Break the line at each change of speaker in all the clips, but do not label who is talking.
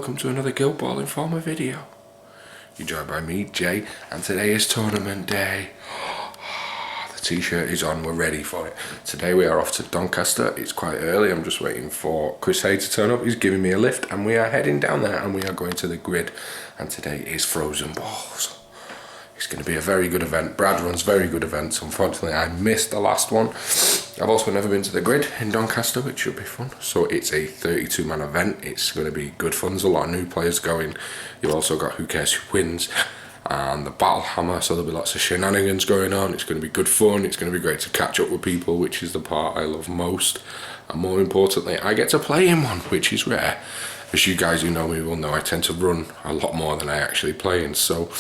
welcome to another Guild Ball Informer video. You're joined by me, Jay, and today is tournament day. The t-shirt is on, we're ready for it. Today we are off to Doncaster. It's quite early, I'm just waiting for Chris Hay to turn up. He's giving me a lift and we are heading down there and we are going to the grid. And today is Frozen Balls. It's going to be a very good event. Brad runs very good events. Unfortunately, I missed the last one. I've also never been to the grid in Doncaster, which should be fun. So it's a 32-man event. It's going to be good fun. There's a lot of new players going. You've also got Who Cares Who Wins and the Battle Hammer. So there'll be lots of shenanigans going on. It's going to be good fun. It's going to be great to catch up with people, which is the part I love most. And more importantly, I get to play in one, which is rare. As you guys who know me will know, I tend to run a lot more than I actually play in. So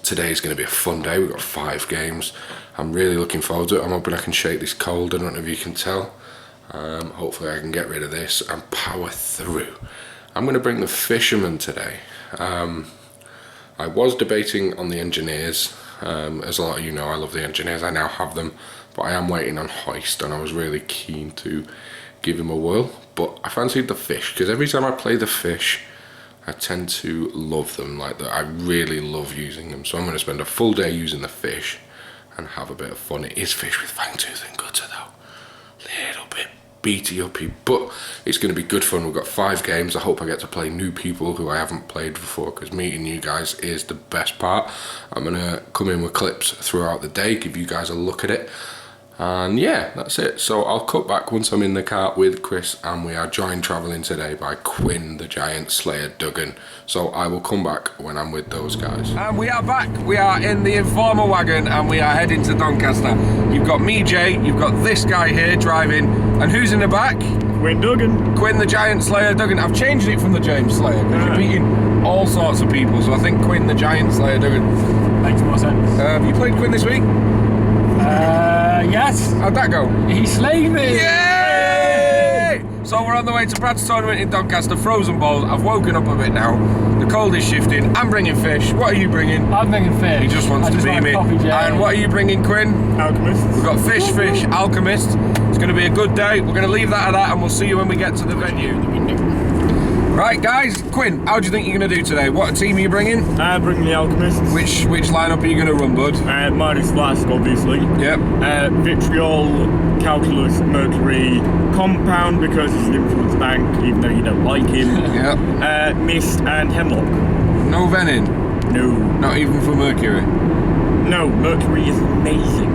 today is going to be a fun day. We've got 5 games. I'm really looking forward to it. I'm hoping I can shake this cold. I don't know if you can tell. Hopefully I can get rid of this and power through. I'm going to bring the fishermen today. I was debating on the engineers. As a lot of you know, I love the engineers. I now have them. But I am waiting on Hoist and I was really keen to give him a whirl. But I fancied the fish because every time I play the fish, I tend to love them, like that. I really love using them. So I'm going to spend a full day using the fish and have a bit of fun. It is fish with fangtooth and gutter though. Little bit beaty uppy, but it's going to be good fun. We've got 5 games. I hope I get to play new people who I haven't played before because meeting you guys is the best part. I'm going to come in with clips throughout the day, give you guys a look at it. And yeah, that's it. So I'll cut back once I'm in the car with Chris and we are joined travelling today by Quinn, the Giant Slayer Duggan. So I will come back when I'm with those guys. And we are back. We are in the Informer wagon and we are heading to Doncaster. You've got me, Jay, you've got this guy here driving, and who's in the back?
Quinn Duggan.
Quinn, the Giant Slayer Duggan. I've changed it from the James Slayer because you're beating all sorts of people, so I think Quinn, the Giant Slayer Duggan.
Makes more sense.
Have you played Quinn this week?
Yes.
How'd that go?
He slayed me!
Yay! So we're on the way to Brad's tournament in Doncaster, Frozen Balls. I've woken up a bit now. The cold is shifting. I'm bringing fish. What are you bringing?
I'm bringing fish.
He just wants to be me. And what are you bringing, Quinn?
Alchemist.
We've got fish, Alchemist. It's going to be a good day. We're going to leave that at that and we'll see you when we get to the venue. Right, guys, Quinn, how do you think you're going to do today? What team are you bringing?
Bringing the Alchemist.
Which lineup are you going to run, bud?
Minus Flask, obviously.
Yep.
Vitriol, Calculus, Mercury, Compound because he's an influence bank, even though you don't like him.
Yep.
Mist and Hemlock.
No Venin?
No.
Not even for Mercury?
No, Mercury is amazing.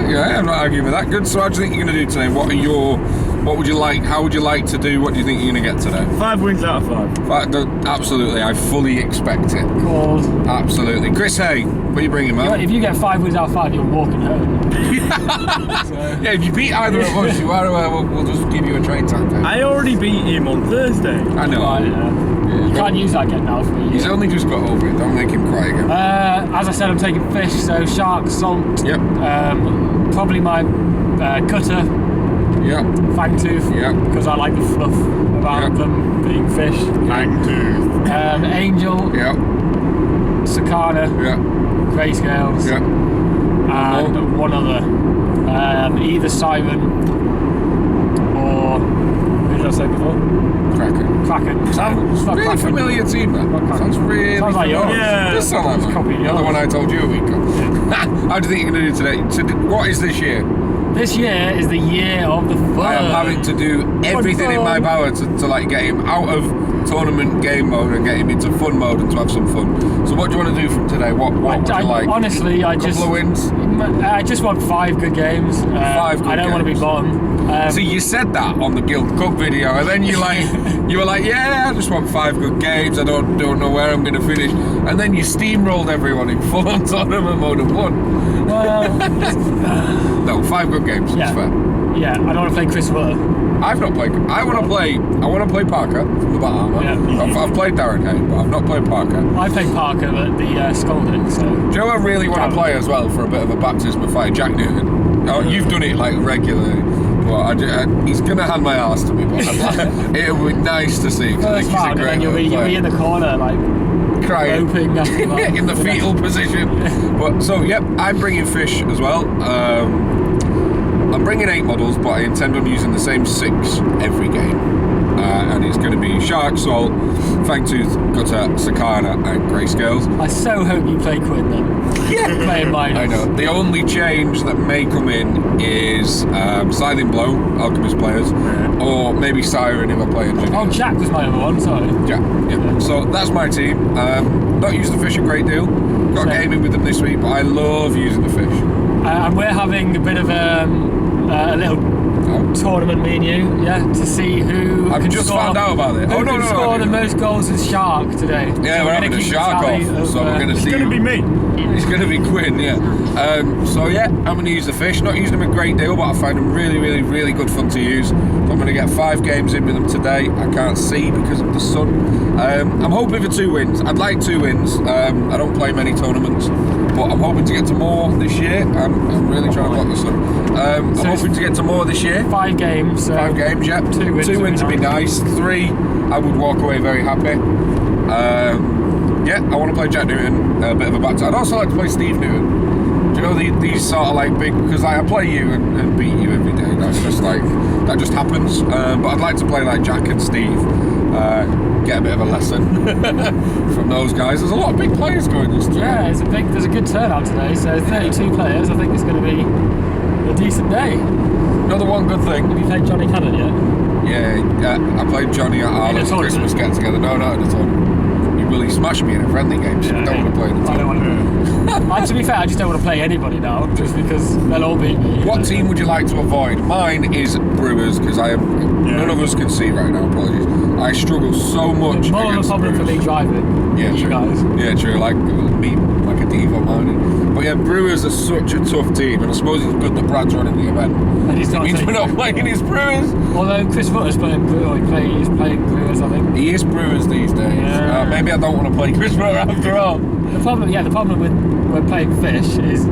Yeah, I'm not arguing with that. Good. So how do you think you're going to do today? What would you like? How would you like to do? What do you think you're going to get today?
5 wins out of 5.
Absolutely, I fully expect it.
Of course.
Absolutely. Chris Hay, what are you bringing, man?
If you get 5 wins out of 5, you're walking home.
Yeah, if you beat either of us, we'll just give you a trade tag.
I already beat him on Thursday.
I know.
You can't use that again now for me.
He's only just got over it. Don't make him cry again.
As I said, I'm taking fish, so shark, salt.
Yep.
Probably my cutter.
Yep.
Fangtooth.
Yep.
Because I like the fluff about them being fish.
Fangtooth.
Angel.
Yep.
Sakana.
Yep.
Grayscales.
Yep.
And one other. Either Siren or who did I say before? Kraken.
Sounds really
Kraken.
familiar team, that. Sounds really
Sounds like yours.
Yeah. Does sound like mine. The one I told you a week ago. Yeah. How do you think you're going to do today? What is this year?
This year is the year of the fun.
I am having to do everything in my power to like get him out of tournament game mode and get him into fun mode and to have some fun. So what do you want to do from today? What would you like?
Honestly,
a couple of wins?
I just want 5 good games.
5 good
I don't want to be bottom.
See, you said that on the Guild Cup video, and then you were like, yeah, I just want 5 good games. I don't know where I'm going to finish, and then you steamrolled everyone in full-on tournament mode and won. No, 5 good games.
Yeah.
It's fair.
Yeah, I don't want to play Chris Rutter.
I've not played. I want to play Parker from the Battle Hammer.
Yeah.
I've played Darren Hay, but I've not played Parker.
I played Parker at the Scalding. So.
Do you know I really want to play as well for a bit of a baptism of fire? Jack Newton. Oh, you've done it like regularly. Well, he's gonna hand my ass to me, but it would be nice to see.
Well,
he's a great
you'll be in the corner like
crying,
roping
in the fetal position. But so, yep, I'm bringing fish as well. I'm bringing 8 models, but I intend on using the same 6 every game. and it's going to be shark, salt, fangtooth, gutter, sakana, and grey scales.
I so hope you play Quinn then. Playing mine.
I know. The only change that may come in is Scything Blow, Alchemist players, or maybe Siren if I play Engineer.
Oh, Jack was my other one, sorry.
Yeah. So that's my team. Not used the fish a great deal. Got a game in with them this week, but I love using the fish.
And we're having a bit of a little tournament, me and you, to see who
I've
can
just
score,
found out about it.
Who can score the most goals as Shark today.
Yeah, we're having a shark off, so we're going to see.
It's going to be me.
It's going to be Quinn, yeah. I'm going to use the fish. Not using them a great deal, but I find them really, really, really good fun to use. I'm going to get 5 games in with them today. I can't see because of the sun. I'm hoping for 2 wins. I'd like 2 wins. I don't play many tournaments, but I'm hoping to get to more this year. I'm really trying to block the sun. I'm hoping to get to more this year.
5 games.
5 games, yeah.
2 wins.
2 wins would be nice. 3, I would walk away very happy. I want to play Jack Newton, a bit of a back. I'd also like to play Steve Newton. Do you know these sort of like big, because I play you and beat you every day. That's just like, that just happens. But I'd like to play like Jack and Steve, get a bit of a lesson from those guys. There's a lot of big players going this today.
Yeah, there's a good turnout today. So 32 players. I think it's going to be a decent day.
Another one good thing.
Have you played Johnny Cannon yet?
Yeah, I played Johnny at Arlen's Christmas get together. No, not at the tournament. He smashed me in a friendly game, so I don't want to play in the team.
I don't want to. To be fair, I just don't want to play anybody now, just because they'll all beat me.
What team would you like to avoid? Mine is Brewers, because none of us can see right now, apologies. I struggle so much.
More of a problem for me driving.
Yeah,
you
true.
guys.
Yeah, true. Like me, like a Devo mountain. But yeah, Brewers are such a tough team, and I suppose it's good that Brad's running the event.
And he's
It means we're not playing his Brewers.
Although Chris Butler's playing Brewers, he's playing Brewers, I think.
He is Brewers these days.
Yeah.
Maybe I don't want to play Chris Butler after all.
The problem with when playing fish is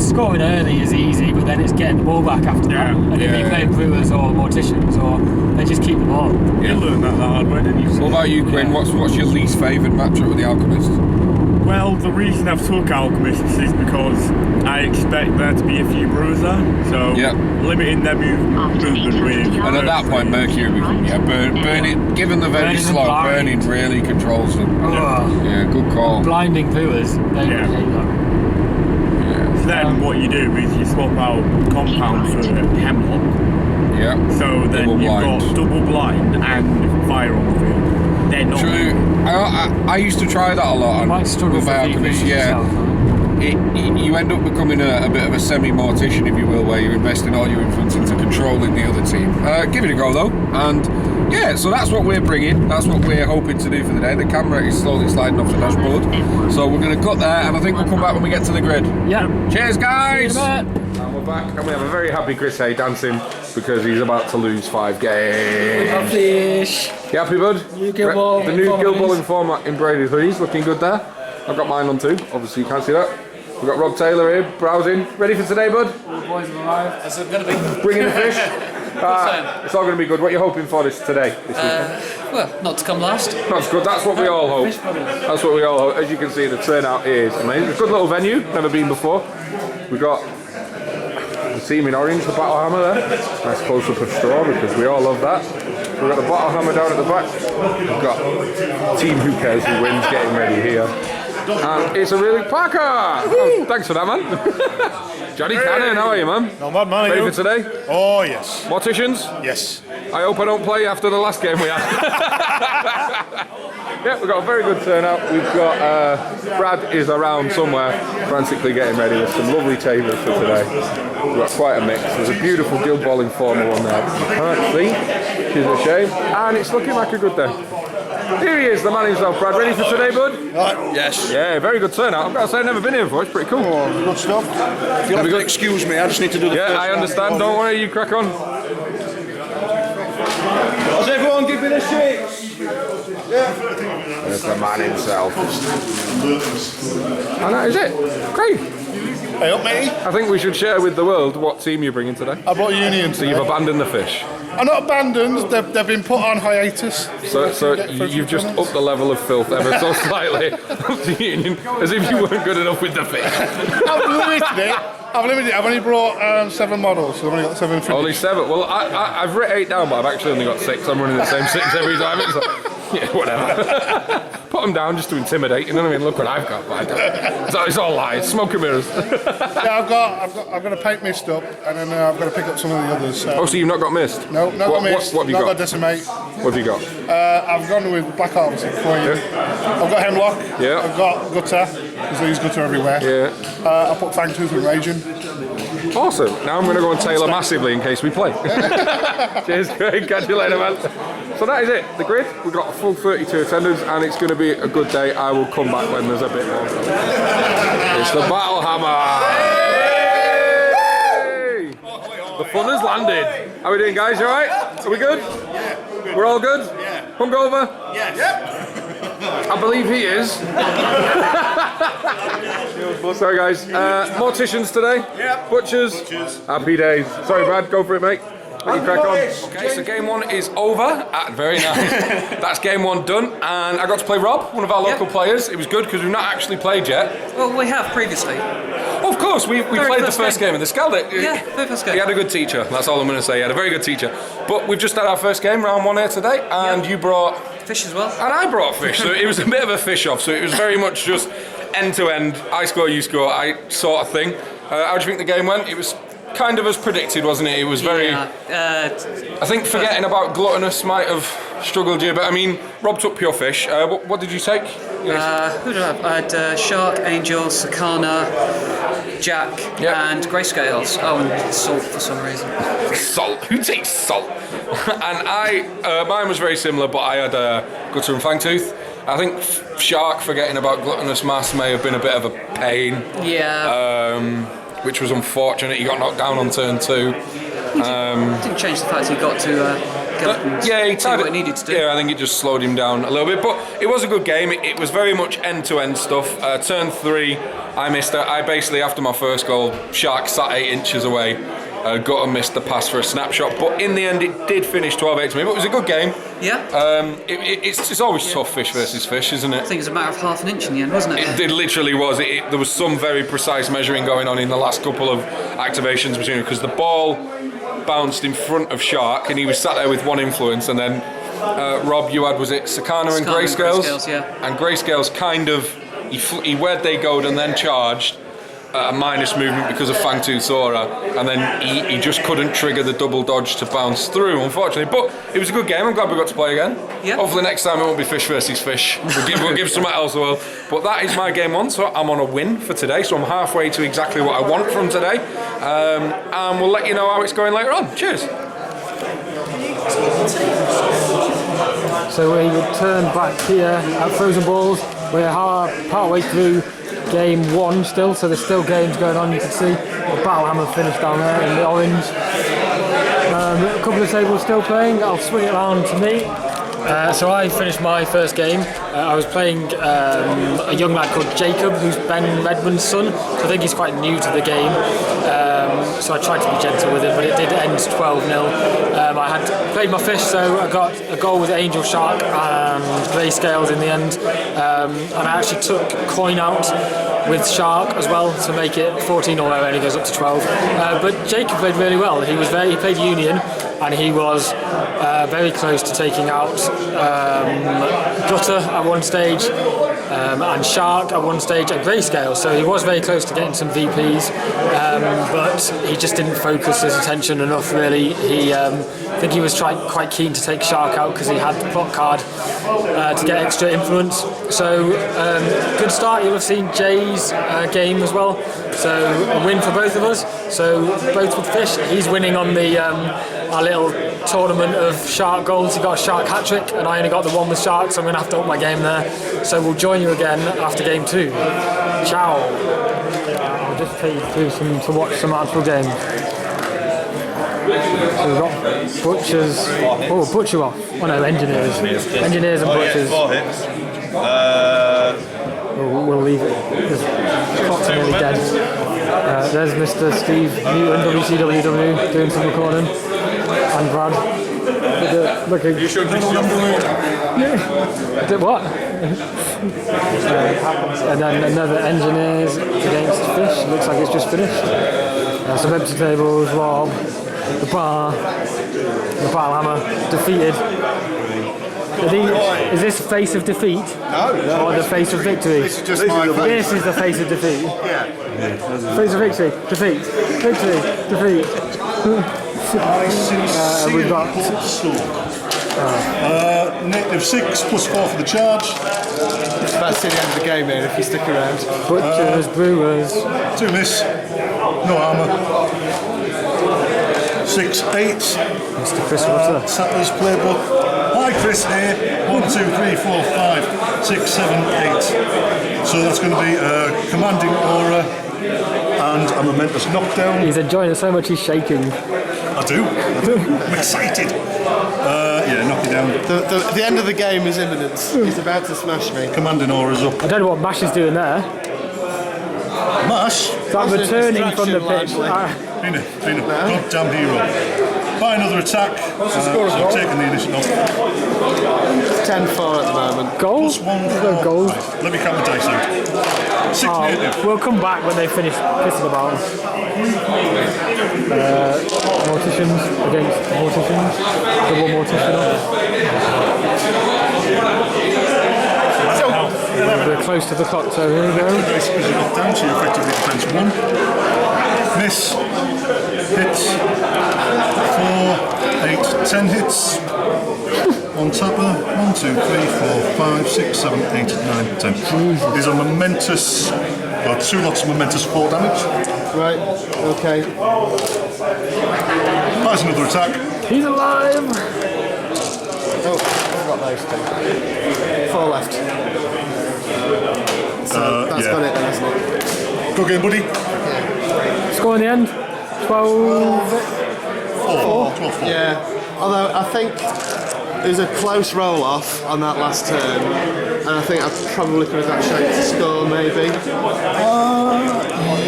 scoring early is easy, but then it's getting the ball back after that. And if you're playing Brewers or Morticians, or they just keep the ball.
You learned that the hard way, didn't you?
What about you, Quinn? What's your least favoured matchup with the Alchemist?
Well, the reason I've took Alchemists is because I expect there to be a few Brewers there, so limiting their movement with.
And at that point, Mercury, burning, given the very slow, burning really controls them. Yeah, good call.
Blinding Brewers, they hate that.
Yeah.
So then what you do is you swap out Compound for Hemlock.
Yeah.
So then you've got double blind and fire on the field. They're not.
True. I used to try that a lot with Alchemist. You end up becoming a bit of a semi-mortician, if you will, where you're investing all your influence into controlling the other team. Give it a go though, and so that's what we're bringing. That's what we're hoping to do for the day. The camera is slowly sliding off the dashboard, so we're going to cut there, and I think we'll come back when we get to the grid.
Yeah.
Cheers, guys. And we're back, and we have a very happy Chris Hay dancing because he's about to lose 5 games.
Fish.
You happy, bud? The new Guild Ball Informer in Brady's hoodies, looking good there. I've got mine on too, obviously you can't see that. We've got Rob Taylor here, browsing. Ready for today, bud?
All the boys have arrived. Is it going to be?
Bringing the fish. It's all going to be good. What are you hoping for this weekend?
Well, not to come last.
That's good. That's what we all hope. That's what we all hope. As you can see, the turnout is amazing. It's a good little venue. Never been before. We've got the team in orange, the Battle Hammer there. Nice close-up of straw because we all love that. We've got the Battle Hammer down at the back. We've got Team Who Cares Who Wins getting ready here. And it's a really Parker! Oh, thanks for that, man. Johnny Cannon, how are you, man?
Not bad, man.
Ready for today?
Oh, yes.
Morticians?
Yes.
I hope I don't play after the last game we had. We've got a very good turnout. We've got Brad is around somewhere, frantically getting ready with some lovely tables for today. We've got quite a mix. There's a beautiful Guild Ball Informer one there. You can't see, which is a shame. And it's looking like a good day. Here he is, the man himself, Brad. Ready for today, bud?
Right.
Yes.
Yeah, very good turnout. I've got to say, I've never been here before. It's pretty cool.
Oh, good stuff.
If you'll have to excuse me, I just need to do the first
I understand. Don't worry, you crack on.
Does everyone give me the shakes?
There's the man himself. And that is it. Great.
Hey, up, matey.
I think we should share with the world what team you're bringing today.
I brought Union
So
today.
you've abandoned the fish.
I'm not abandoned. They've been put on hiatus.
So you've just upped the level of filth ever so slightly of the Union, as if you weren't good enough with the fish.
I've limited it. I've limited. I've only brought 7 models, so I've only got 7 finished.
Only 7. Well, I've written 8 down, but I've actually only got 6. I'm running the same 6 every time. It's like, yeah, whatever. Put them down just to intimidate. You know what I mean? Look what I've got. But I don't. It's all lies. Smoke and mirrors.
Yeah, I've got to paint mist up, and then I've got to pick up some of the others.
Oh, so you've not got mist?
No, not got mist.
What have you
not
got?
got decimate.
What have you got?
I've gone with black harvest for you.
Yeah.
I've got hemlock.
Yeah.
I've got gutter, because I use gutter everywhere.
Yeah.
I put fangtooth and raging.
Awesome. Now I'm going to go and tailor massively in case we play. Cheers, Craig. Catch you later, man. So that is it. The grid. We've got a full 32 attendants, and it's going to be a good day. I will come back when there's a bit more. It's the Battle Hammer. Hey! The fun has landed. How are we doing, guys? You all right? Are we good?
Yeah, we're good.
We're all good?
Yeah.
Hungover?
Yes. Yep.
I believe he is. Sorry, guys. Morticians today?
Yep.
Butchers? Happy days. Sorry, Brad, go for it, mate. Let you crack on. Okay, so game 1 is over. Very nice. That's game 1 done, and I got to play Rob, one of our local players. It was good because we've not actually played yet.
Well, we have previously.
Of course, we played the first game of the Skaldic.
Yeah, very first game.
He had a good teacher, that's all I'm going to say. He had a very good teacher. But we've just had our first game, round 1 here today, and you brought...
Fish as well.
And I brought fish, so it was a bit of a fish off, so it was very much just end to end, I score, you score, I sort of thing. How do you think the game went? It was kind of as predicted, wasn't it? It was very... I think forgetting about gluttonous might have struggled you, but I mean, Rob took pure fish. What did you take?
Who did I have? I had shark, angel, sakana, jack, and grayscales. Oh, and salt for some reason.
Salt? Who takes salt? And mine was very similar, but I had gutter and fangtooth. I think shark, forgetting about gluttonous mass, may have been a bit of a pain.
Yeah.
Which was unfortunate. He got knocked down on turn 2.
Didn't change the fact he got to get up and
he
do what he needed to do.
Yeah, I think it just slowed him down a little bit. But it was a good game. It was very much end-to-end stuff. Turn 3, I missed it. I basically, after my first goal, shark sat 8 inches away. Got and missed the pass for a snapshot. But in the end, it did finish 12-8 to me. But it was a good game.
Yeah.
It's always tough fish versus fish, isn't it?
I think it was a matter of half an inch in the end, wasn't it?
It literally was. There was some very precise measuring going on in the last couple of activations between them, because the ball bounced in front of Shark and he was sat there with one influence, and then Rob, you had, was it Sakana and Grayscales?
Yeah.
And Grayscales kind of, he where'd they go and then charged a minus movement because of Fangtooth Sora, and then he just couldn't trigger the double dodge to bounce through, unfortunately. But it was a good game. I'm glad we got to play again.
Yeah.
Hopefully next time it won't be fish versus fish. We'll give something else a whirl. But that is my game 1, so I'm on a win for today. So I'm halfway to exactly what I want from today. And we'll let you know how it's going later on. Cheers.
So we return back here at Frozen Balls. We're part way through game 1 still, so there's still games going on. You can see the Battle Hammer finished down there in the orange. A couple of tables still playing. I'll swing it around to me. So I finished my first game. I was playing a young lad called Jacob, who's Ben Redmond's son. So I think he's quite new to the game. So I tried to be gentle with him, but it did end 12-0. I had played my fish, so I got a goal with Angel, Shark and Grayscales in the end. And I actually took coin out with Shark as well to make it 14, although it only goes up to 12. But Jacob played really well. He played Union, and he was very close to taking out Gutter at one stage, and Shark at one stage, and Grayscale. So he was very close to getting some VPs, but he just didn't focus his attention enough, really. I think he was quite keen to take Shark out because he had the plot card to get extra influence. So good start. You'll have seen Jay's game as well. So a win for both of us. So both with fish. He's winning on the our little tournament of Shark goals. He got a Shark hat-trick, and I only got the one with Shark, so I'm going to have to up my game there. So we'll join you again after game 2. Ciao. I'll just take you through to watch some actual games. So we've got Butchers. Oh, Butcher off. Oh no, Engineers. Engineers and Butchers. We'll leave it because the clock's nearly dead. There's Mr. Steve Newton, WCWW, doing some recording. And Brad. Looking. You should be what? And then another Engineers against Fish. Looks like it's just finished. Some empty tables, Rob, the bar, the battle hammer, defeated. Is this face of defeat?
No.
Or the face of victory?
This is just my face.
This is the face of defeat.
Yeah.
Face of victory, defeat, victory, defeat. We've got
-6 +4 for the charge.
That's the end of the game, man, if you stick around.
Butchers, Brewers.
2 miss. No armour. 6, 8.
Mr. Chris Rutter.
Sattler's playbook. Hi Chris here. 1, 2, 3, 4, 5, 6, 7, 8. So that's going to be commanding aura and a momentous knockdown.
He's enjoying it so much he's shaking.
I do. I'm excited. Yeah, knock it down.
The end of the game is imminent. He's about to smash me.
Commanding aura's up.
I don't know what Mash is doing there.
Mash.
It's like returning from the pitch.
Been a goddamn hero. By another attack. So taking the initiative.
10-4 at the moment.
Goal?
+1,
There's no
4,
goal.
5. Let me count the dice out. 6 native.
We'll come back when they finish pissing about. Morticians against Morticians. Double Mortician up. We're close to the clock, so here we go.
Dice because you got down, so you effectively defense 1. Miss. Hits. 4, 8, 10 hits. 1 tapper. 1, 2, 3, 4, 5, 6, 7, 8, 9, 10. These are momentous. 2 lots of momentous 4 damage.
Right, okay.
That's another attack.
He's alive!
Oh, I've got those 2. 4 left. So that's
yeah.
got it then, hasn't it?
Good game, buddy.
Score in the end 12.
4.
Yeah, although I think there's a close roll-off on that last turn, and I think I probably could have got Shank to score, maybe.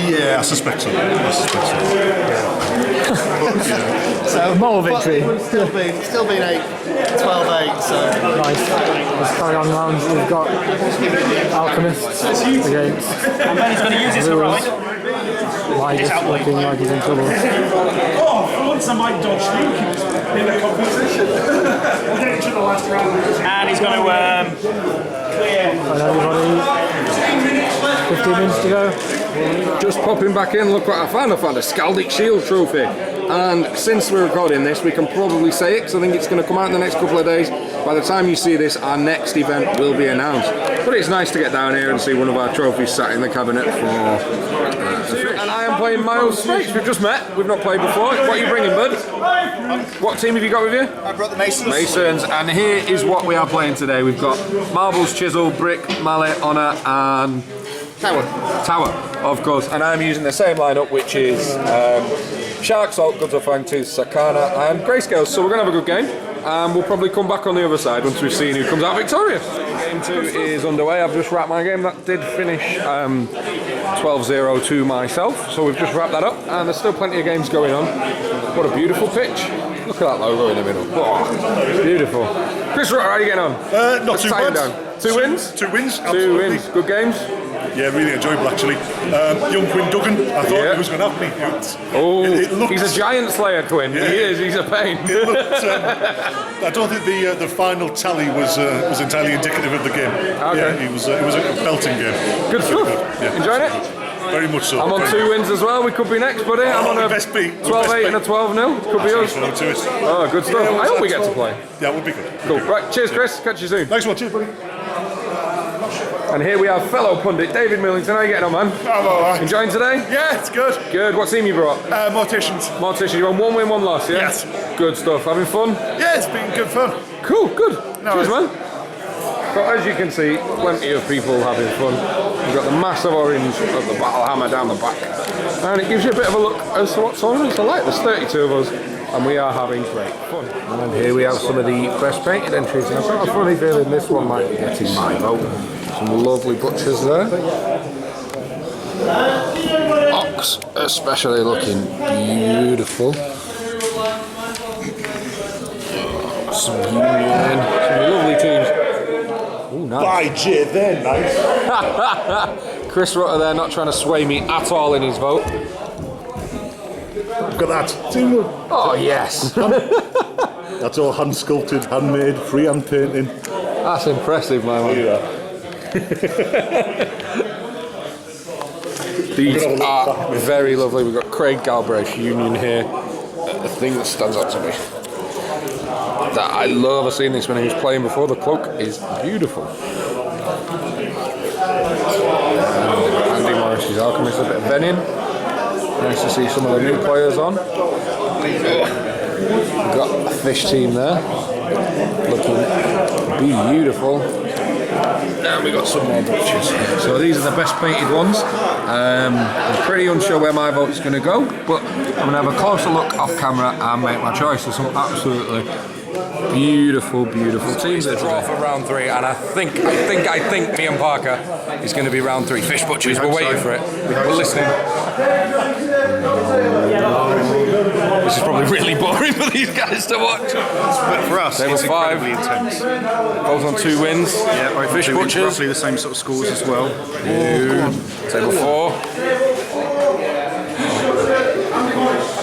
Yeah, I suspect so.
So,
More victory.
but still been 8, 12-8, so...
Nice. Let's carry on rounds. We've got Alchemists against
And then he's going to use his heroic.
Lightest looking like he's in trouble.
Oh, for once I might dodge Luke in the competition. And he's going to clear.
And everybody, 15 minutes to go.
Just popping back in, look what I found. I found a Skaldic Shield trophy. And since we're recording this, we can probably say it, because I think it's going to come out in the next couple of days. By the time you see this, our next event will be announced. But it's nice to get down here and see one of our trophies sat in the cabinet for... And I am playing Miles Snakes. We've just met. We've not played before. What are you bringing, bud? What team have you got with you?
I brought the Masons.
Masons. And here is what we are playing today. We've got Marbles, Chisel, Brick, Mallet, Honour and... Tower, of course. And I'm using the same lineup, which is Shark, Salt, Guns of Fangtooth, Sakana and Grayscales. So we're going to have a good game. And we'll probably come back on the other side once we've seen who comes out victorious. Game 2 is underway. I've just wrapped my game. That did finish 12-0 to myself. So we've just wrapped that up. And there's still plenty of games going on. What a beautiful pitch. Look at that logo in the middle. Oh, beautiful. Chris Rutter, how are you getting on?
Not too bad.
2 wins?
2 wins,
2
absolutely.
wins. Good games?
Yeah, really enjoyable actually. Young Quinn Duggan, I thought he was going to have me. It looked,
he's a giant slayer, Quinn.
Yeah.
He is. He's a pain.
It looked, I don't think the final tally was entirely indicative of the game.
Okay.
Yeah, it was a belting game.
Good stuff.
Yeah.
Enjoying it?
Very much so.
I'm on 2 wins as well. We could be next, buddy. I'm on a 12-8 and a 12-0. Could be us. Oh, good stuff. I hope we get to play.
Yeah, it would be good.
Cool. Right. Cheers, Chris. Catch you soon.
Nice one. Cheers, buddy.
And here we have fellow pundit David Millington. How are you getting on, man?
I'm alright.
Enjoying today?
Yeah, it's good.
Good. What team you brought?
Morticians.
Morticians. You won 1 win, 1 loss, yeah?
Yes.
Good stuff. Having fun?
Yeah, it's been good fun.
Cool. Good.
No,
Cheers, man. So as you can see, plenty of people having fun. We've got the massive orange of the battle hammer down the back. And it gives you a bit of a look as to what tournaments are like. There's 32 of us. And we are having great fun. And here we have some of the best painted entries. And I've got a funny feeling this one might be getting my vote. Some lovely butchers there. Ox especially looking beautiful. Some Union. Some lovely teams. Ooh, nice.
By J, they're nice.
Chris Rutter there not trying to sway me at all in his vote.
Look at that. Teamwork.
Oh, yes.
That's all hand sculpted, handmade, freehand painting.
That's impressive, my man. These are very lovely. We've got Craig Galbraith Union here. The thing that stands out to me that I love, I've seen this when he was playing before, the cloak is beautiful. Andy Morris's Alchemist, a bit of venom. Nice to see some of the new players on. We've got a fish team there, looking beautiful. And we got some more butchers. So these are the best painted ones. I'm pretty unsure where my vote's going to go, but I'm going to have a closer look off camera and make my choice. There's some absolutely beautiful teams.
It's a draw for round 3, and I think me and Parker is going to be round 3. Fish butchers, we're waiting for it. We're listening. This is probably really boring for these guys to watch.
But for us,
Table
it's
5.
incredibly intense.
Both on 2 wins.
Yeah, both
Fish
two wins,
butchers.
roughly the same sort of scores as well.
Table 4.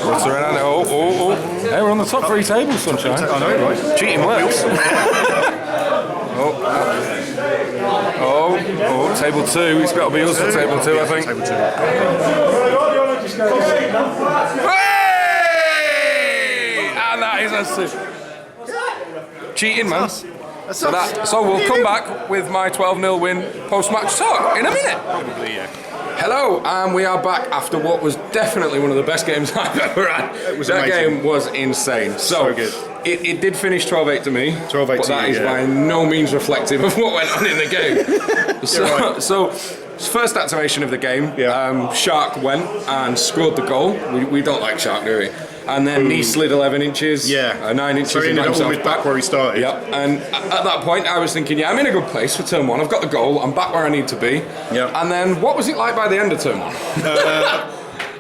What's around? Oh. Hey, we're on the top 3 tables, Sunshine.
I know, right?
Cheating works. Oh, table 2. It's got to be us for table 2, I think.
Table 2.
Hey! And that is us 2. Cheating, man. So we'll come back with my 12-0 win post-match talk in a minute.
Probably, yeah.
Hello, and we are back after what was definitely one of the best games I've ever had. That game was insane. So
good.
It did finish 12-8 to me,
12-8
but
to
that
you,
is
yeah.
by no means reflective of what went on in the game. So first activation of the game, Shark went and scored the goal. We don't like Shark, do we? And then he slid 11 inches, 9 inches.
So he ended up almost back where he started.
Yep. And at that point, I was thinking, I'm in a good place for turn 1. I've got the goal. I'm back where I need to be.
Yep.
And then, what was it like by the end of turn 1?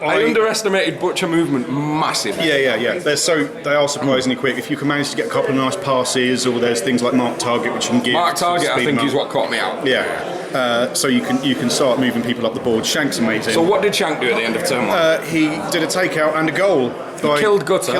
I underestimated butcher movement massively.
Yeah. They are surprisingly quick. If you can manage to get a couple of nice passes, or there's things like mark target which you can give.
Mark target, I think, is what caught me out.
Yeah. So you can start moving people up the board. Shank's amazing.
So what did Shank do at the end of turn 1?
He did a takeout and a goal.
He killed Gutter,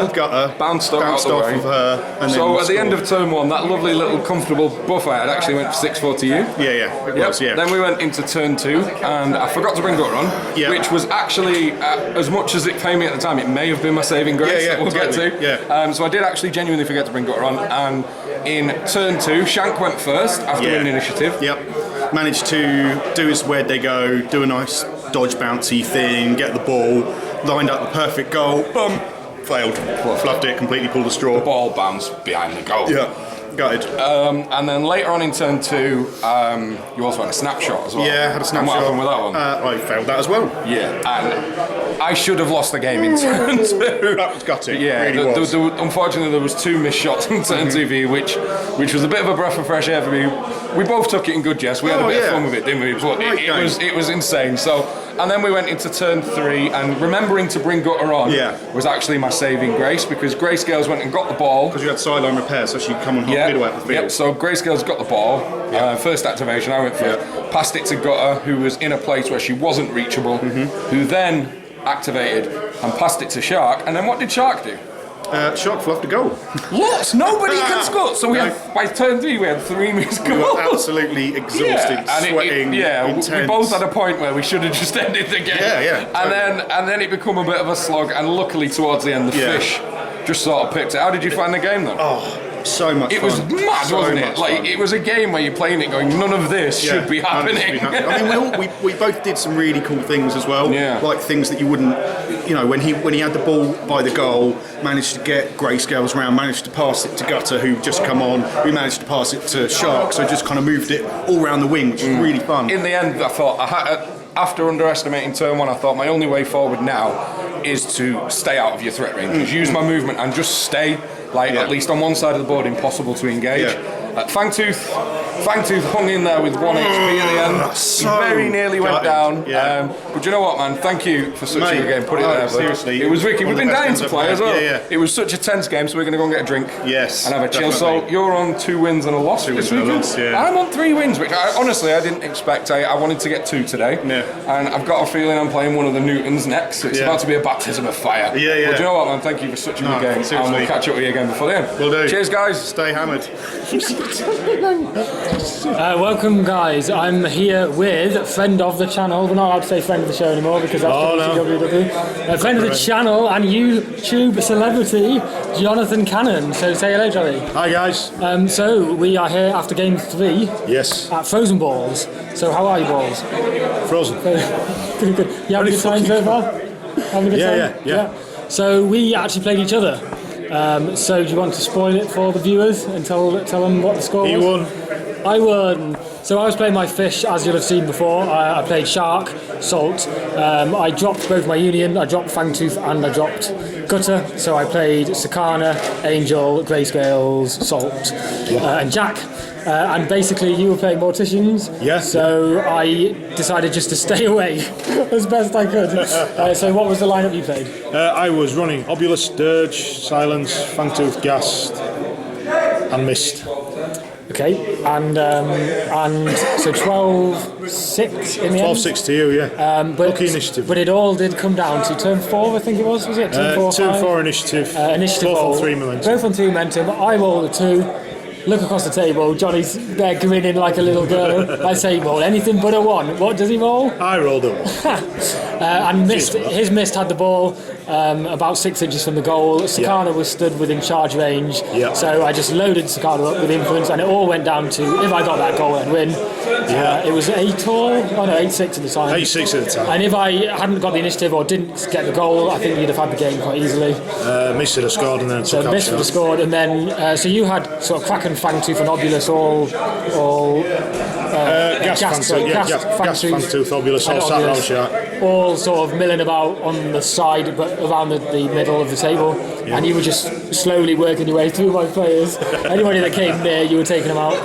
bounced off
of her, and
so
then
at the end of turn 1, that lovely little comfortable buffer I had actually went for 6-4 to you.
It was.
Then we went into turn 2, and I forgot to bring Gutter on, which was actually, as much as it pained me at the time, it may have been my saving grace that we'll get to. So I did actually genuinely forget to bring Gutter on, and in turn 2, Shank went first after winning initiative.
Yep. Managed to do his where'd they go, do a nice dodge bouncy thing, get the ball, lined up the perfect goal, boom, failed. Fluffed it, completely pulled the straw.
The ball bounced behind the goal.
Yeah, gutted.
And then later on in turn 2, you also had a snapshot as well.
Yeah, had a snapshot.
And what happened with that one?
I failed that as well.
Yeah, and I should have lost the game in turn 2.
That was gutting.
Yeah,
really was.
Unfortunately there was 2 missed shots in turn 2 for you, which was a bit of a breath of fresh air for me. We both took it in good jest. We had a bit of fun with it, didn't we? But it was insane. So, and then we went into turn 3, and remembering to bring Gutter on was actually my saving grace, because Grayscales went and got the ball.
Because you had sideline repair, so she'd come on half midway up the field.
Yep, so Grayscales got the ball. First activation, I went for it. Passed it to Gutter, who was in a place where she wasn't reachable, who then activated and passed it to Shark. And then what did Shark do?
Shark fluffed a goal.
Lots! Nobody can score! So we had, by turn 3, we had 3 missed goals.
We were absolutely exhausted, sweating, intense.
We both had a point where we should have just ended the game. And then it became a bit of a slog, and luckily towards the end, the fish just sort of picked it. How did you find the game, though?
Oh, so much
it
fun.
Was mad, wasn't it? Like, it was a game where you're playing it going, none of this should be happening.
I mean, we both did some really cool things as well. Like things that you wouldn't, when he had the ball by the goal, managed to get Grayscales round, managed to pass it to Gutter, who just come on. We managed to pass it to Shark, so just kind of moved it all around the wing, which was really fun.
In the end, I thought, after underestimating turn 1, I thought my only way forward now is to stay out of your threat range. Use my movement and just stay, at least on one side of the board, impossible to engage.
Fangtooth hung in there with 1 HP at the end. He very nearly went down. But you know what, man? Thank you for such a good game. Put it there.
Seriously.
It was wicked. We've been dying to play as well.
Yeah.
It was such a tense game, so we're going to go and get a drink.
Yes.
And have a chill. So you're on 2 wins and a loss this weekend. I'm on 3 wins, which honestly I didn't expect. I wanted to get 2 today.
Yeah.
And I've got a feeling I'm playing one of the Newtons next. It's about to be a baptism of fire.
Yeah.
But you know what, man? Thank you for such a good game.
Seriously.
And we'll catch up with you again before the end.
Will do.
Cheers, guys.
Stay hammered.
Welcome, guys. I'm here with friend of the channel. We're not allowed to say friend of the show anymore because that's WCWW. Friend of the channel and YouTube celebrity, Jonathan Cannon. So say hello, Johnny.
Hi, guys.
So we are here after game 3
Yes.
at Frozen Balls. So how are you, Balls?
Frozen.
Good. You having a good time so far? Having a good time?
Yeah.
So we actually played each other. So do you want to spoil it for the viewers and tell them what the score was?
He won.
I won. So I was playing my fish, as you'll have seen before. I played shark, salt. I dropped both my union. I dropped Fangtooth and I dropped gutter. So I played Sakana, Angel, Grayscales, salt, and Jack. And basically you were playing Morticians.
Yes.
So I decided just to stay away as best I could. So what was the lineup you played?
I was running Obulus, Dirge, Silence, Fangtooth, Ghast, and Mist.
Okay, and so 12-6 in the end?
12-6 to you, yeah. Lucky initiative.
But it all did come down to turn 4, I think it was it? Turn 4,
turn
5?
4 initiative.
Initiative
both
roll.
on 3 momentum.
Both on 3 momentum. I roll a 2. Look across the table. Johnny's there grinning like a little girl. I say roll anything but a 1. What does he roll?
I rolled a 1.
And his mist had the ball about 6 inches from the goal. Sakana was stood within charge range.
Yeah.
So I just loaded Sakana up with influence, and it all went down to if I got that goal, I'd win. It was 8-6 at the time.
8-6 at the time.
And if I hadn't got the initiative or didn't get the goal, I think you'd have had the game quite easily.
Mist would have scored and then
So Mist would have scored, and then so you had sort of Kraken, Fangtooth, and Obulus all
Ghast, Fangtooth, Obulus, all sat round shark.
all sort of milling about on the side but around the middle of the table, and you were just slowly working your way through my players. Anybody that came near, you were taking them out.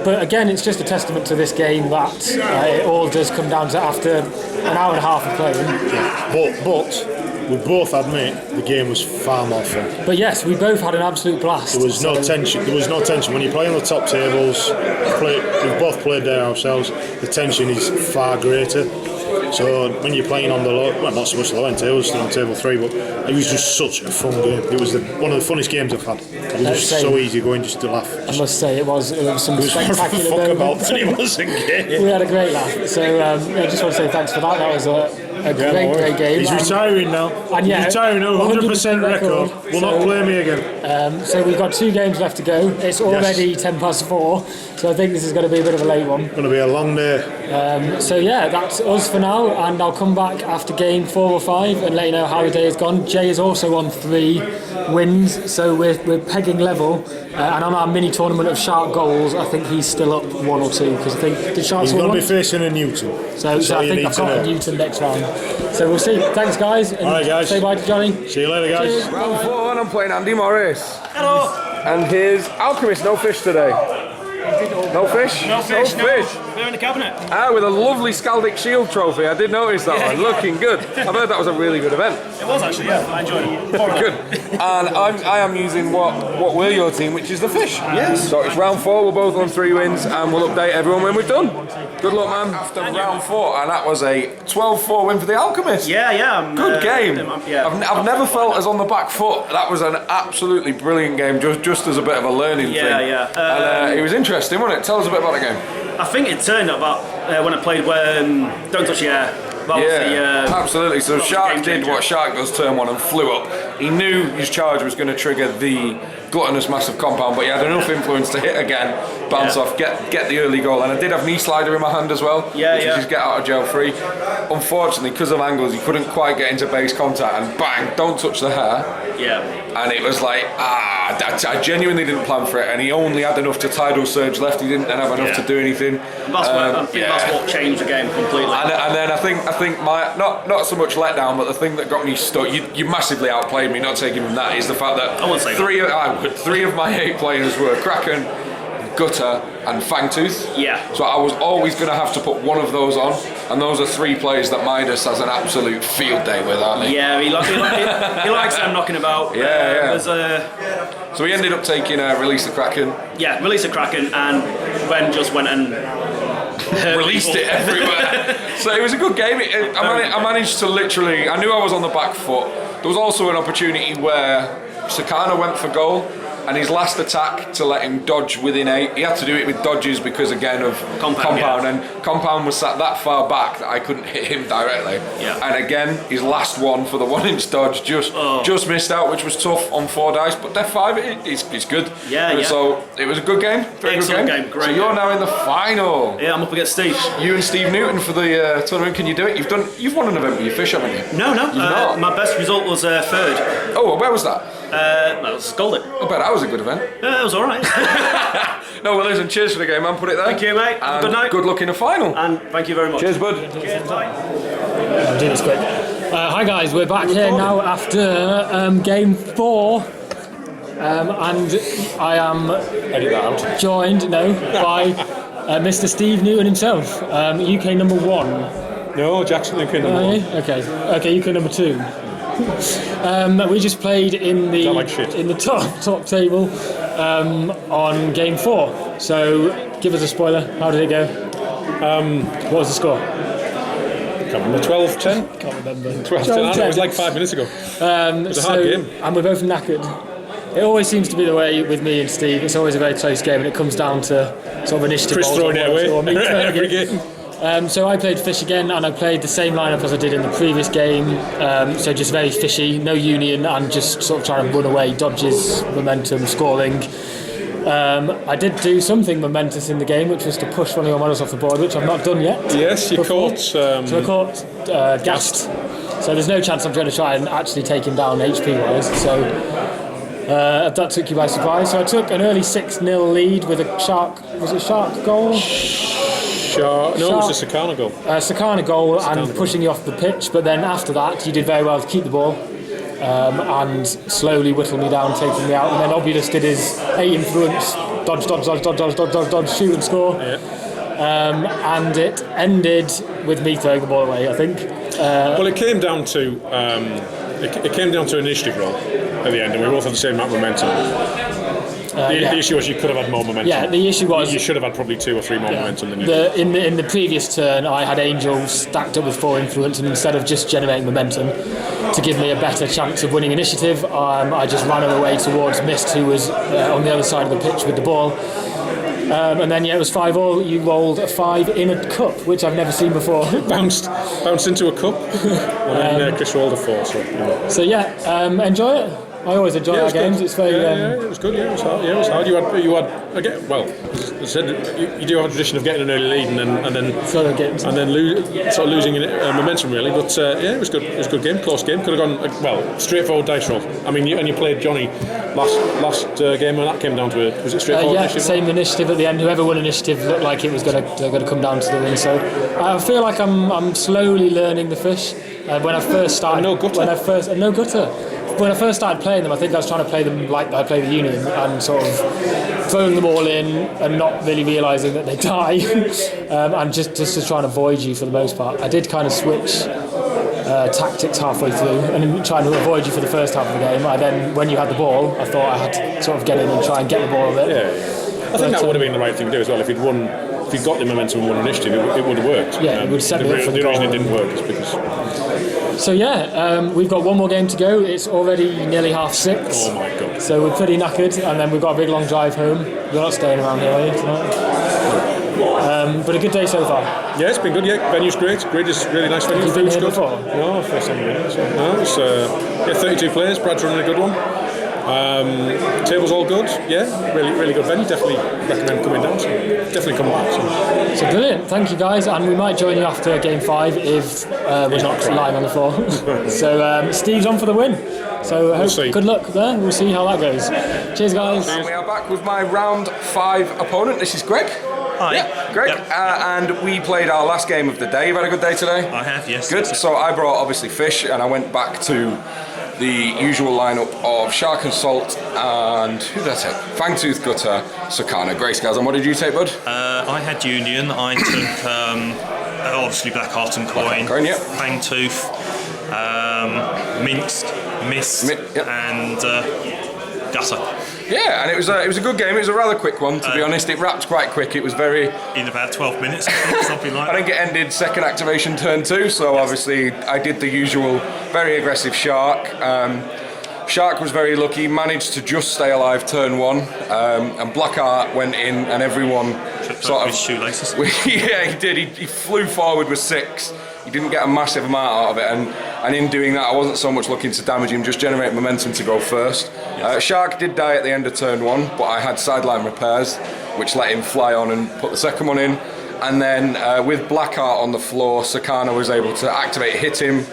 But again, it's just a testament to this game that it all does come down to after an hour and a half of playing.
But we both admit the game was far more fun.
But yes, we both had an absolute blast.
There was no tension. When you play on the top tables, we've both played there ourselves, the tension is far greater. So when you're playing on the low, well, not so much the low end tables, still on table 3, but it was just such a fun game. It was one of the funnest games I've had. It was just so easy going just to laugh.
I must say it was some spectacular moments.
It was a game.
We had a great laugh. So I just want to say thanks for that. That was a great game.
He's retiring now.
And
He's retiring now, 100% record. Will not play me again.
So we've got 2 games left to go. It's already 4:10, so I think this is going to be a bit of a late one.
Going to be a long day.
So yeah, that's us for now, and I'll come back after game 4 or 5 and let you know how the day has gone. Jay is also on 3 wins, so we're pegging level. And on our mini tournament of Shark goals, I think he's still up 1 or 2 because I think the Sharks.
He's going to be facing a Newton.
So I think I've got a Newton next round. So we'll see. Thanks, guys. And
alright, guys.
Say bye to Johnny.
See you later, guys.
Cheers.
Round 4 and I'm playing Andy Morris.
Hello.
And here's Alchemist, no fish today. No fish?
No fish.
Fish.
They're in the cabinet.
With a lovely Scaldic Shield trophy. I did notice that one. Looking good. I've heard that was a really good event.
It was actually, yeah. I enjoyed it.
Good. And I am using what were your team, which is the fish. Yes. So it's round 4. We're both on 3 wins, and we'll update everyone when we've done. Good luck, man. After round 4, and that was a 12-4 win for the Alchemist.
Yeah.
Good game. I've never felt as on the back foot. That was an absolutely brilliant game, just as a bit of a learning thing.
Yeah.
And it was interesting, wasn't it? Tell us a bit about the game.
I think it turned out about when I played Don't Touch the Air.
Absolutely. So Shark did what Shark does turn 1 and flew up. He knew his charge was going to trigger the gluttonous massive compound, but he had enough influence to hit again, bounce off, get the early goal. And I did have knee slider in my hand as well, which is his get out of jail free. Unfortunately, because of angles, he couldn't quite get into base contact, and bang, don't touch the hair.
Yeah.
And it was like, I genuinely didn't plan for it, and he only had enough to tidal surge left. He didn't have enough to do anything.
That's what changed the game completely.
And then I think my not so much letdown, but the thing that got me stuck. You massively outplayed me. Not taking from that is the fact that 3 of my 8 players were Kraken,
Gutter and Fangtooth.
Yeah.
So I was always going to have to put one of those on, and those are 3 players that Midas has an absolute field day with, aren't they?
Yeah, he likes them knocking about.
Yeah. So we ended up taking Release the Kraken.
Yeah, Release the Kraken, and Ben just went and
released it everywhere. So it was a good game. I managed to literally, I knew I was on the back foot. There was also an opportunity where Sakana went for goal, and his last attack to let him dodge within 8, he had to do it with dodges because again of Compound, and Compound was sat that far back that I couldn't hit him directly.
Yeah.
And again, his last one for the 1-inch dodge just missed out, which was tough on 4 dice, but Death 5, it's good.
Yeah.
So it was a good game.
Excellent game. Great.
So you're now in the final.
Yeah, I'm up against Steve.
You and Steve Newton for the tournament. Can you do it? You've won an event with your fish, haven't you?
No.
You've not.
My best result was 3rd.
Oh, where was that?
That was Golden.
I bet that was a good event.
It was alright.
No, well, listen, cheers for the game, man. Put it there.
Thank you, mate.
And
good night.
Good luck in the final.
And thank you very much.
Cheers, bud.
Cheers, bye.
I'll do this quick. Hi guys, we're back here now after game 4. And I am joined by Mr. Steve Newton himself, UK number 1.
No, Jackson UK number 1.
Okay, UK number 2. We just played in the top table on game 4. So give us a spoiler. How did it go? What was the score?
Can't remember. 12-10?
Can't remember.
12-10. It was like 5 minutes ago. It was a hard game.
And we're both knackered. It always seems to be the way with me and Steve. It's always a very close game, and it comes down to sort of initiative.
Chris throwing it away every game.
So I played fish again, and I played the same lineup as I did in the previous game. So just very fishy, no union, and just sort of trying to run away, dodges, momentum, scoring. I did do something momentous in the game, which was to push one of your models off the board, which I've not done yet.
Yes, you caught.
So I caught Gast. So there's no chance I'm going to try and actually take him down HP wise. So that took you by surprise. So I took an early 6-0 lead with a shark. Was it shark goal?
No, it was a Sakana goal.
Sakana goal and pushing you off the pitch. But then after that, you did very well to keep the ball. And slowly whittle me down, taking me out. And then Obulus did his 8 influence, dodge, shoot and score.
Yeah.
And it ended with me throwing the ball away, I think.
Well, it came down to initiative roll at the end, and we both had the same amount of momentum. The issue was you could have had more momentum.
Yeah, the issue was
you should have had probably 2 or 3 more momentum than you
did. In the previous turn, I had Angel stacked up with 4 influence, and instead of just generating momentum to give me a better chance of winning initiative, I just ran him away towards Mist, who was on the other side of the pitch with the ball. And then it was 5-all. You rolled a 5 in a cup, which I've never seen before.
bounced into a cup, and then Chris rolled a 4.
So enjoy it. I always enjoy our games. It's very.
It was good. Yeah, it was hard. Yeah, it was hard. You had again. Well, as I said, you do have a tradition of getting an early lead and then losing momentum really. But it was good. It was a good game, close game. Could have gone straightforward dice roll. I mean, you played Johnny last game when that came down to it. Was it straightforward? Initiative?
Same initiative at the end. Whoever won initiative looked like it was going to come down to the win. So I feel like I'm slowly learning the fish. When I first started, no gutter. When I first started playing them, I think I was trying to play them like I play the Union and sort of throwing them all in and not really realising that they die and just to try and avoid you for the most part. I did kind of switch tactics halfway through and trying to avoid you for the first half of the game. Then, when you had the ball, I thought I had to sort of get in and try and get the ball a bit.
Yeah. I think that would have been the right thing to do as well. If you'd got the momentum and won initiative, it would have worked.
Yeah, it would set me up for the
reason it didn't work is because...
So we've got one more game to go. It's already nearly 6:30.
Oh my god.
So we're pretty knackered, and then we've got a big long drive home. You're not staying around here, are you, tonight? But a good day so far.
Yeah, it's been good. Yeah, venue's great. It's really nice venue.
Have you been here before?
No, first time really. So, no, it's 32 players. Brad's running a good one. Table's all good. Yeah, really good venue. Definitely recommend coming down. So definitely come back.
So brilliant. Thank you guys, and we might join you after game 5 if we're not lying on the floor. So Steve's on for the win. So good luck there. We'll see how that goes. Cheers, guys.
And we are back with my round 5 opponent. This is Greg.
Hi.
Yeah, Greg.
Yep.
And we played our last game of the day. You've had a good day today?
I have, yes.
Good. So I brought obviously fish, and I went back to the usual lineup of Shark and Salt and who did I take? Fangtooth, Gutter, Sakana, Grayscales. And what did you take, bud?
I had Union. I took obviously Blackheart and Coin, Fangtooth, Mist, and Gutter.
Yeah, and it was a good game. It was a rather quick one, to be honest. It wrapped quite quick. It was very...
In about 12 minutes, something like that.
I think it ended second activation turn 2, so obviously I did the usual very aggressive Shark. Shark was very lucky, managed to just stay alive turn 1, and Blackheart went in and everyone sort of...
his shoelaces.
Yeah, he did. He flew forward with 6. He didn't get a massive amount out of it, and in doing that I wasn't so much looking to damage him, just generate momentum to go first. Shark did die at the end of turn 1, but I had sideline repairs, which let him fly on and put the second one in. And then with Blackheart on the floor, Sakana was able to activate, hit him,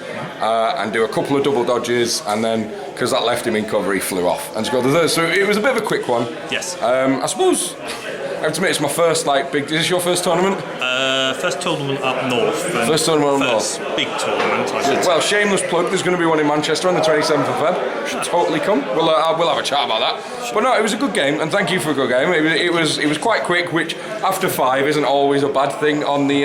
and do a couple of double dodges, and then, because that left him in cover, he flew off and scored the third. So it was a bit of a quick one.
Yes.
I suppose, I have to admit, it's my first big... Is this your first tournament?
First tournament up north.
First tournament up north.
Big tournament, I should say.
Well, shameless plug, there's going to be one in Manchester on the 27th of Feb. Should totally come. We'll have a chat about that. But no, it was a good game, and thank you for a good game. It was quite quick, which after 5 isn't always a bad thing on the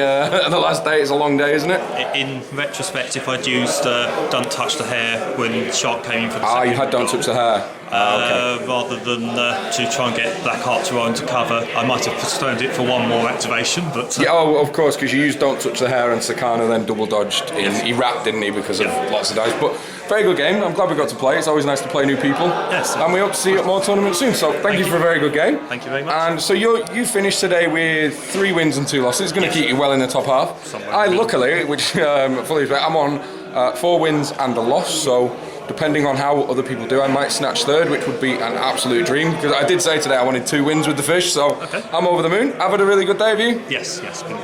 the last day. It's a long day, isn't it?
In retrospect, if I'd used Don't Touch the Hair when Shark came in for the second
you had Don't Touch the Hair. Okay.
Rather than to try and get Blackheart to run to cover, I might have postponed it for one more activation. But
of course, because you used Don't Touch the Hair and Sakana then double dodged in. He wrapped, didn't he, because of lots of dice. But very good game. I'm glad we got to play. It's always nice to play new people.
Yes.
And we hope to see you at more tournaments soon. So thank you for a very good game.
Thank you very much.
And so you finished today with 3 wins and 2 losses. It's going to keep you well in the top half. Luckily, which fully respect, I'm on 4 wins and a loss. So depending on how other people do, I might snatch 3rd, which would be an absolute dream. Because I did say today I wanted 2 wins with the fish, so I'm over the moon. I've had a really good day, have you?
Yes.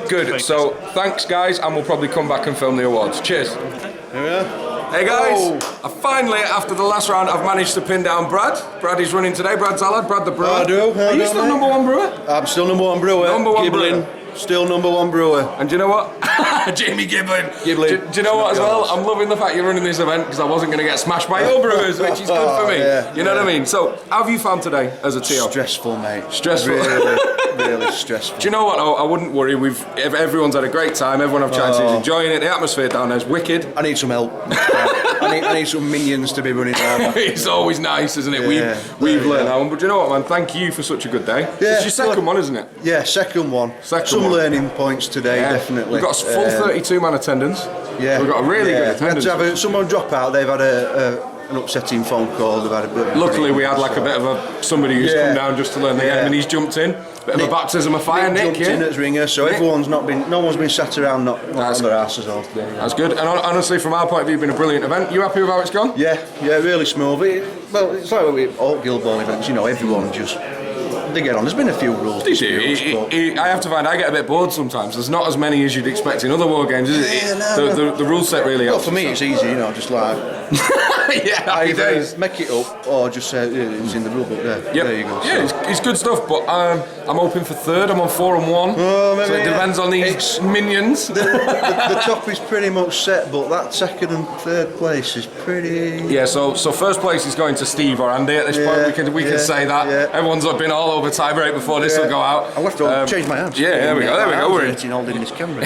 Good. So thanks, guys, and we'll probably come back and film the awards. Cheers.
Here we are.
Hey guys, finally, after the last round, I've managed to pin down Brad. Brad is running today. Brad Zalad, Brad the brewer. Are you still number 1 brewer?
I'm still number 1 brewer.
Number 1
Giblin.
brewer.
Still number 1 brewer.
And do you know what? Jamie Giblin. Do you know what as well? I'm loving the fact you're running this event because I wasn't going to get smashed by your brewers, which is good for me. You know what I mean? So, how have you found today as a TO?
Stressful, mate.
Stressful.
Really stressful.
Do you know what? I wouldn't worry. Everyone's had a great time. Everyone I've chatted to is enjoying it. The atmosphere down there is wicked.
I need some help. I need some minions to be running around.
It's always nice, isn't it? We've learned that one. But do you know what, man? Thank you for such a good day.
Yeah,
it's your second one, isn't it?
Yeah, second one. Some learning points today, definitely.
We've got a full 32-man attendance. Yeah. We've got a really good attendance.
We had to have someone drop out. They've had an upsetting phone call. They've had a bit.
Luckily, we had like a bit of somebody who's come down just to learn the game, and he's jumped in. Bit of a baptism of fire, Nick.
Jumped in at ringer, so everyone's no one's been sat around not on their asses all day.
That's good. And honestly, from our point of view, it's been a brilliant event. You happy with how it's gone?
Yeah, really smooth. It's like with all Guild Ball events. Everyone just. They get on. There's been a few rules.
I have to find I get a bit bored sometimes. There's not as many as you'd expect in other war games, is it? The rule set really helps.
Well, for me, it's easy. Just like either make it up or just say it's in the rule book. There you go.
Yeah, it's good stuff. But I'm hoping for 3rd. I'm on 4 and 1. So it depends on these minions.
The top is pretty much set, but that 2nd and 3rd place is pretty.
Yeah. So 1st place is going to Steve or Andy at this point. We can say that. Yeah. Everyone's been all over tie-break before this will go out.
I'll have to change my hands.
Yeah, there we go.
We're holding this camera.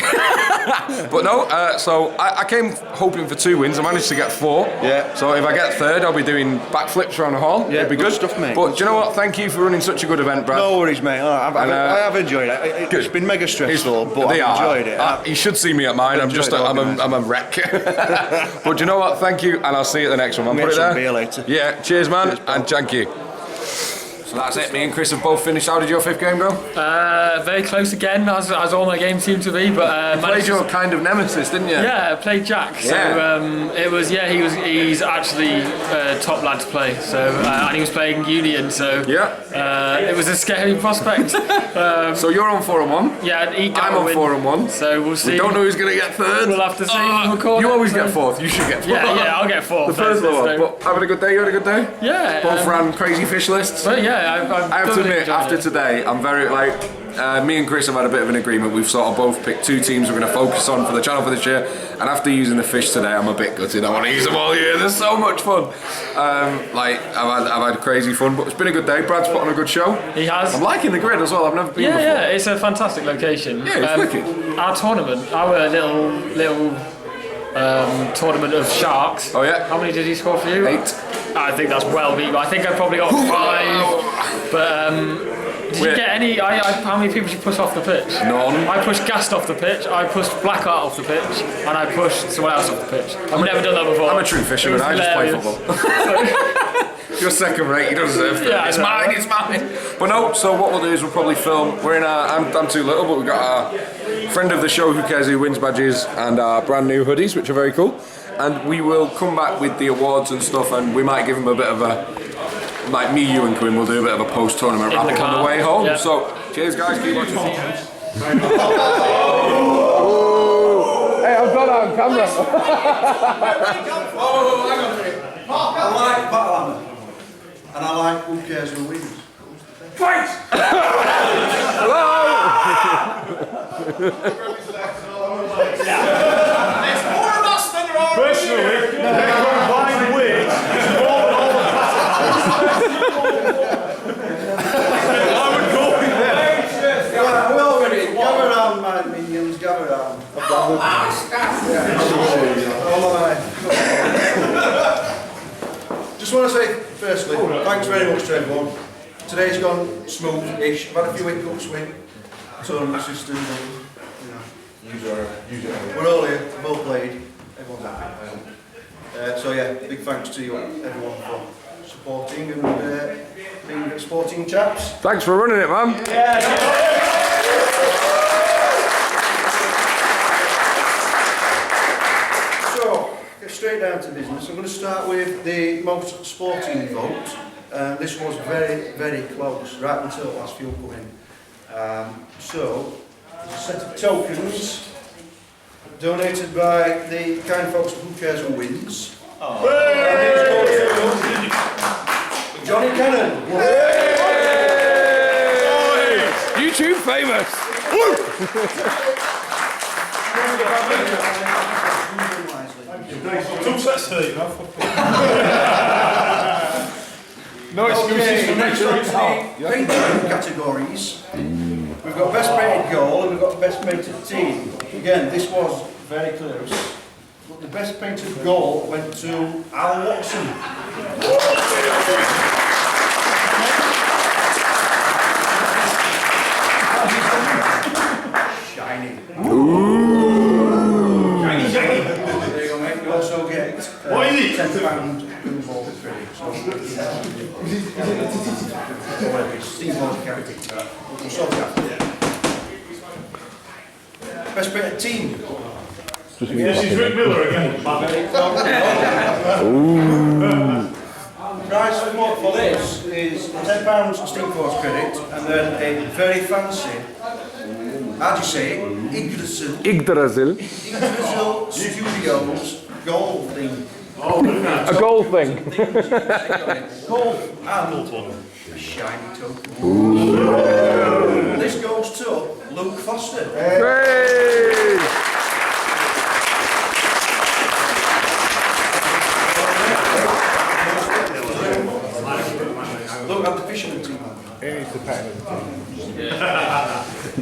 But no, so I came hoping for 2 wins. I managed to get 4. Yeah. So if I get 3rd, I'll be doing backflips around the hall. Yeah, it'd be good
stuff, mate.
But do you know what? Thank you for running such a good event, Brad.
No worries, mate. I have enjoyed it. It's been mega stressful, but I've enjoyed it.
You should see me at mine. I'm a wreck. But do you know what? Thank you, and I'll see you at the next one. Put it there.
Beer later.
Yeah. Cheers, man, and thank you. So that's it. Me and Chris have both finished. How did your 5th game go?
Very close again, as all my games seem to be. But
you played your kind of nemesis, didn't you?
Yeah, I played Jack. So it was he's actually top lad to play. So and he was playing Union. So it was a scary prospect.
So you're on 4 and 1.
Yeah,
I'm on 4 and 1.
So we'll see.
We don't know who's going to get 3rd.
We'll have to see.
You always get 4th. You should get 4th.
Yeah, I'll get 4th.
The first one. But having a good day. You had a good day.
Yeah.
Both ran crazy fish lists.
But yeah. Yeah,
I have to admit, after today, I'm very me and Chris have had a bit of an agreement. We've sort of both picked 2 teams we're going to focus on for the channel for this year. And after using the fish today, I'm a bit gutted. I want to use them all year. They're so much fun. I've had crazy fun, but it's been a good day. Brad's put on a good show.
He has.
I'm liking the grid as well. I've never been before.
Yeah, it's a fantastic location.
Yeah, it's wicked.
Our tournament, our little tournament of sharks.
Oh yeah.
How many did he score for you?
8.
I think that's well beat. I think I probably got 5. But did you get any? How many people did you push off the pitch?
None.
I pushed Gast off the pitch. I pushed Blackheart off the pitch, and I pushed someone else off the pitch. I've never done that before.
I'm a true fisherman. I just play football. You're second rate. You don't deserve it.
Yeah,
it's mine. It's mine. But no. So what we'll do is we'll probably film. We're in our. I'm too little, but we've got our friend of the show, Who Cares Who Wins badges, and our brand new hoodies, which are very cool. And we will come back with the awards and stuff, and we might give them a bit of a. Like me, you and Quinn will do a bit of a post-tournament wrap up on the way home. Yeah. So, cheers guys, keep watching. Hey,
I've got that on camera.
I like Battle Hammer, and I like Who Cares Who Wins.
Fight!
There's more of us than there are.
Personally, they combine weight. I would go with them.
Well, gather around, my minions, gather around. Just want to say, firstly, thanks very much to everyone. Today's gone smooth-ish. I've had a few hiccups with tournament system. We're all here, we've all played. Everyone's happy. So yeah, big thanks to you, everyone, for supporting and being sporting chaps.
Thanks for running it, man.
So, get straight down to business. I'm going to start with the most sporting vote. This was very, very close, right until the last few come in. So, there's a set of tokens donated by the kind folks of Who Cares Who Wins. Johnny Cannon.
YouTube famous.
Two sets here, you know.
No excuses for the painting categories. We've got best painted goal and we've got best painted team. Again, this was very close. But the best painted goal went to Al Watson. Shiny. Ooh. Shiny. There you go, mate. You also get £10 in ball credit. Steve Moore's character. We'll sort it out. Best painted team.
This is Rick Miller again.
Price for this is £10 Steam Force credit and then a very fancy, how do you say it? Yggdrasil Studios gold thing.
A gold thing.
Gold and a shiny token. This goes to Luke Foster.
Hey!
Look at the fisherman team.
It's the pattern.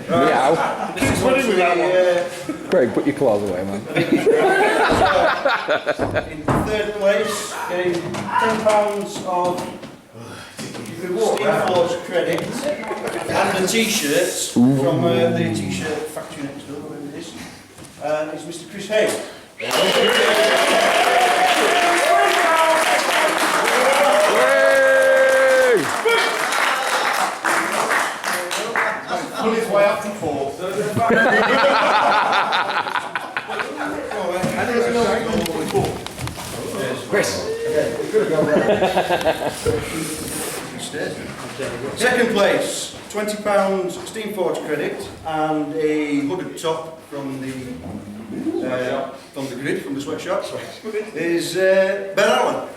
Meow. This is what we
Craig, put your claws away, man.
In third place, getting £10 of Steam Force credit and the t-shirts from the t-shirt factory next door, whatever it is, is Mr. Chris Hay.
Put his way up to 4.
Chris. Second place, £20 Steam Forge credit and a hooded top from the grid, from the sweatshop, is Ben Allen.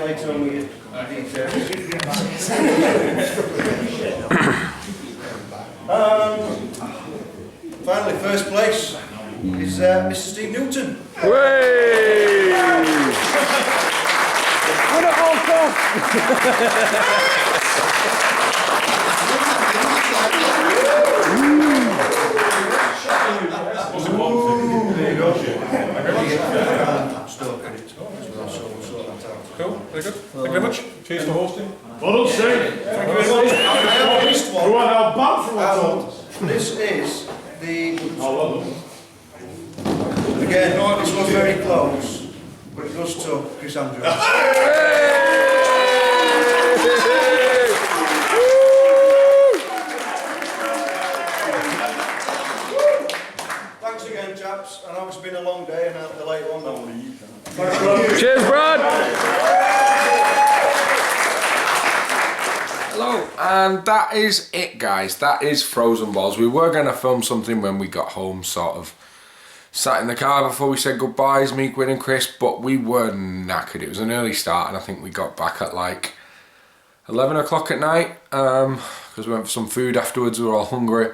kindly tell me your details. Finally, first place is Mr. Steve Newton.
Way!
Win at all costs!
There you go.
Cool, very good. Thank you very much. Cheers for hosting.
Well done, Steve.
Thank you very much.
I missed one.
You want our bat for
This is the... Again, no, this was very close, but it goes to Chris Andrews. Thanks again, chaps. I know it's been a long day and a late one.
Cheers, Brad! Hello, and that is it, guys. That is Frozen Balls. We were going to film something when we got home, sort of sat in the car before we said goodbyes, me, Gwyn and Chris, but we were knackered. It was an early start, and I think we got back at like 11 o'clock at night, because we went for some food afterwards. We were all hungry,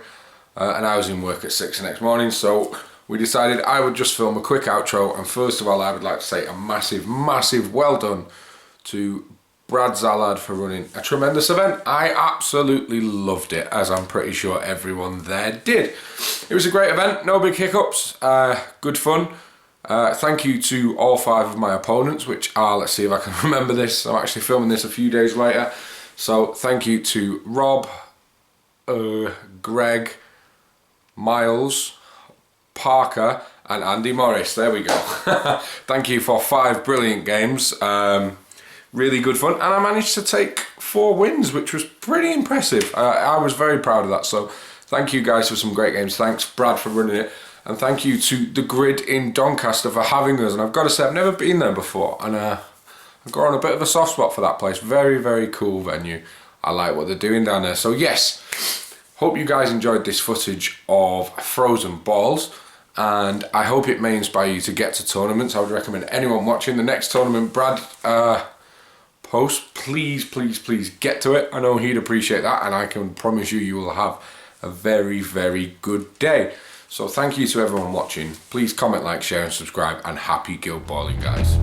and I was in work at 6 the next morning, so we decided I would just film a quick outro. And first of all, I would like to say a massive, massive well done to Brad Zalad for running a tremendous event. I absolutely loved it, as I'm pretty sure everyone there did. It was a great event, no big hiccups, good fun. Thank you to all 5 of my opponents, which are, let's see if I can remember this, I'm actually filming this a few days later. So thank you to Rob, Greg, Miles, Parker and Andy Morris. There we go. Thank you for 5 brilliant games. Really good fun, and I managed to take 4 wins, which was pretty impressive. I was very proud of that, so thank you guys for some great games. Thanks Brad for running it, and thank you to the Grid in Doncaster for having us. And I've got to say, I've never been there before, and I've got on a bit of a soft spot for that place. Very, very cool venue. I like what they're doing down there. So yes, hope you guys enjoyed this footage of Frozen Balls, and I hope it may inspire you to get to tournaments. I would recommend anyone watching the next tournament Brad post, please get to it. I know he'd appreciate that, and I can promise you, you will have a very, very good day. So thank you to everyone watching. Please comment, like, share and subscribe, and happy guild balling, guys.